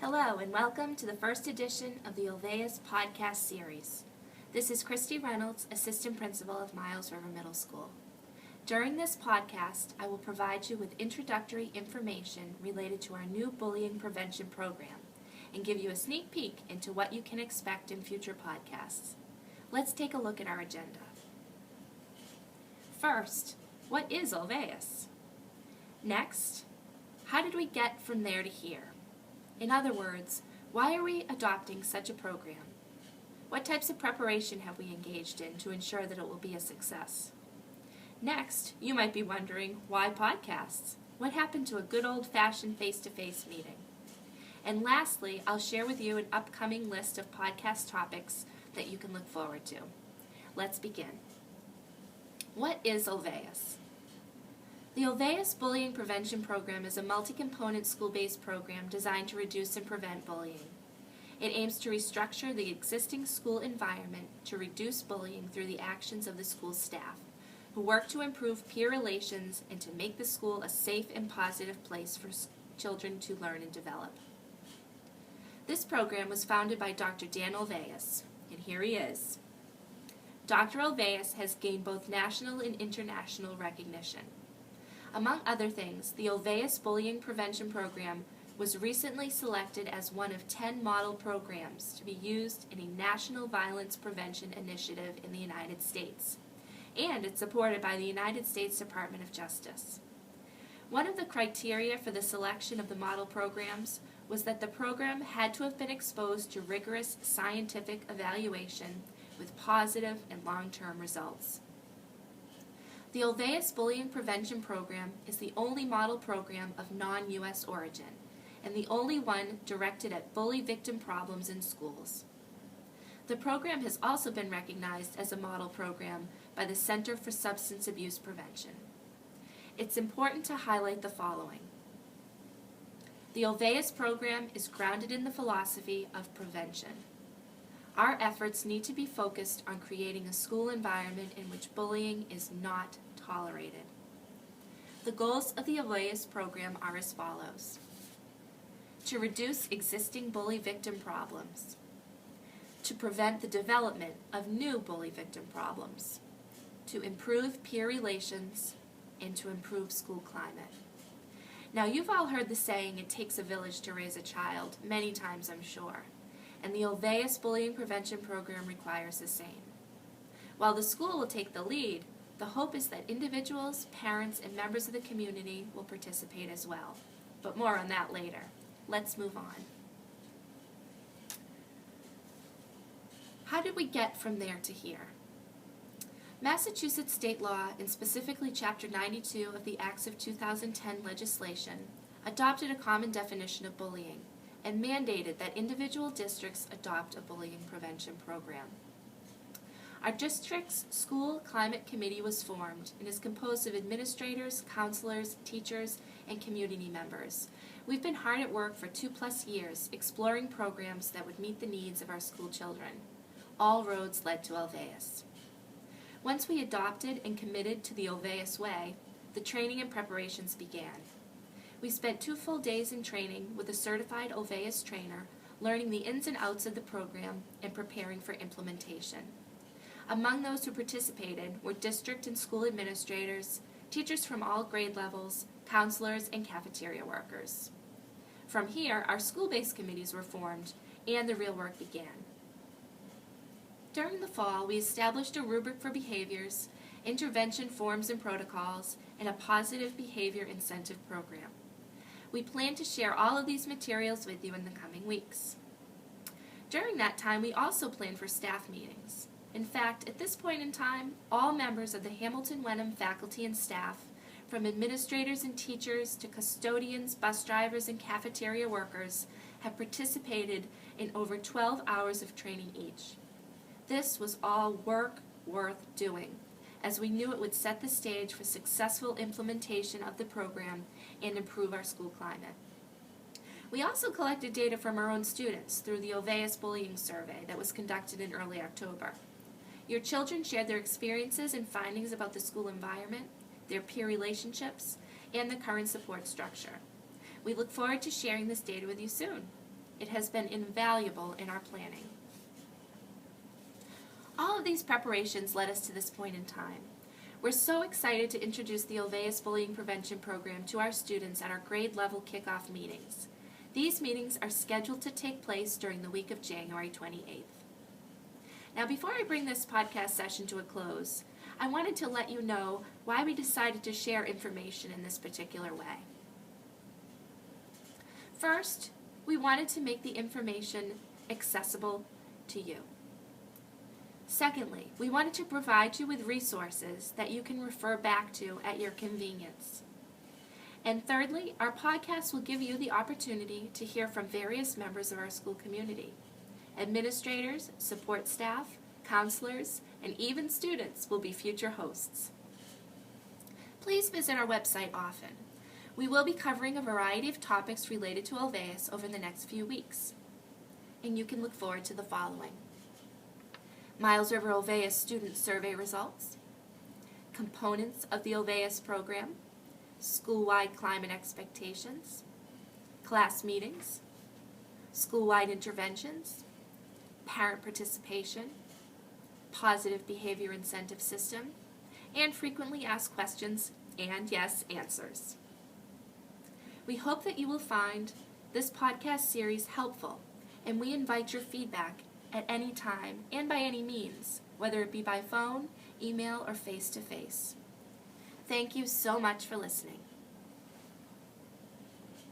Hello and welcome to the first edition of the Olweus podcast series. This is Christy Reynolds, Assistant Principal of Miles River Middle School. During this podcast, I will provide you with introductory information related to our new bullying prevention program and give you a sneak peek into what you can expect in future podcasts. Let's take a look at our agenda. First, what is Olweus? Next, how did we get from there to here? In other words, why are we adopting such a program? What types of preparation have we engaged in to ensure that it will be a success? Next, you might be wondering, why podcasts? What happened to a good old-fashioned face-to-face meeting? And lastly, I'll share with you an upcoming list of podcast topics that you can look forward to. Let's begin. What is Olweus? The Olweus Bullying Prevention Program is a multi-component school-based program designed to reduce and prevent bullying. It aims to restructure the existing school environment to reduce bullying through the actions of the school staff, who work to improve peer relations and to make the school a safe and positive place for children to learn and develop. This program was founded by Dr. Dan Olweus, and here he is. Dr. Olweus has gained both national and international recognition. Among other things, the Olweus Bullying Prevention Program was recently selected as one of 10 model programs to be used in a national violence prevention initiative in the United States, and it's supported by the United States Department of Justice. One of the criteria for the selection of the model programs was that the program had to have been exposed to rigorous scientific evaluation with positive and long-term results. The Olweus Bullying Prevention Program is the only model program of non-U.S. origin, and the only one directed at bully victim problems in schools. The program has also been recognized as a model program by the Center for Substance Abuse Prevention. It's important to highlight the following. The Olweus program is grounded in the philosophy of prevention. Our efforts need to be focused on creating a school environment in which bullying is not tolerated. The goals of the Olweus program are as follows. To reduce existing bully victim problems. To prevent the development of new bully victim problems. To improve peer relations, and to improve school climate. Now, you've all heard the saying, it takes a village to raise a child, many times I'm sure. And the Olweus Bullying Prevention Program requires the same. While the school will take the lead, the hope is that individuals, parents, and members of the community will participate as well. But more on that later. Let's move on. How did we get from there to here? Massachusetts state law, and specifically Chapter 92 of the Acts of 2010 legislation, adopted a common definition of bullying and mandated that individual districts adopt a bullying prevention program. Our district's School Climate Committee was formed and is composed of administrators, counselors, teachers, and community members. We've been hard at work for 2+ years exploring programs that would meet the needs of our school children. All roads led to Olweus. Once we adopted and committed to the Olweus way, the training and preparations began. We spent 2 full days in training with a certified Olweus trainer, learning the ins and outs of the program and preparing for implementation. Among those who participated were district and school administrators, teachers from all grade levels, counselors, and cafeteria workers. From here, our school-based committees were formed, and the real work began. During the fall, we established a rubric for behaviors, intervention forms and protocols, and a positive behavior incentive program. We plan to share all of these materials with you in the coming weeks. During that time, we also plan for staff meetings. In fact, at this point in time, all members of the Hamilton-Wenham faculty and staff, from administrators and teachers to custodians, bus drivers, and cafeteria workers, have participated in over 12 hours of training each. This was all work worth doing, as we knew it would set the stage for successful implementation of the program and improve our school climate. We also collected data from our own students through the Olweus Bullying Survey that was conducted in early October. Your children shared their experiences and findings about the school environment, their peer relationships, and the current support structure. We look forward to sharing this data with you soon. It has been invaluable in our planning. All of these preparations led us to this point in time. We're so excited to introduce the Olweus Bullying Prevention Program to our students at our grade level kickoff meetings. These meetings are scheduled to take place during the week of January 28th. Now, before I bring this podcast session to a close, I wanted to let you know why we decided to share information in this particular way. First, we wanted to make the information accessible to you. Secondly, we wanted to provide you with resources that you can refer back to at your convenience. And thirdly, our podcast will give you the opportunity to hear from various members of our school community. Administrators, support staff, counselors, and even students will be future hosts. Please visit our website often. We will be covering a variety of topics related to Olweus over the next few weeks. And you can look forward to the following: Miles River Olweus student survey results, components of the Olweus program, school-wide climate expectations, class meetings, school-wide interventions, parent participation, positive behavior incentive system, and frequently asked questions and, yes, answers. We hope that you will find this podcast series helpful, and we invite your feedback at any time and by any means, whether it be by phone, email, or face-to-face. Thank you so much for listening.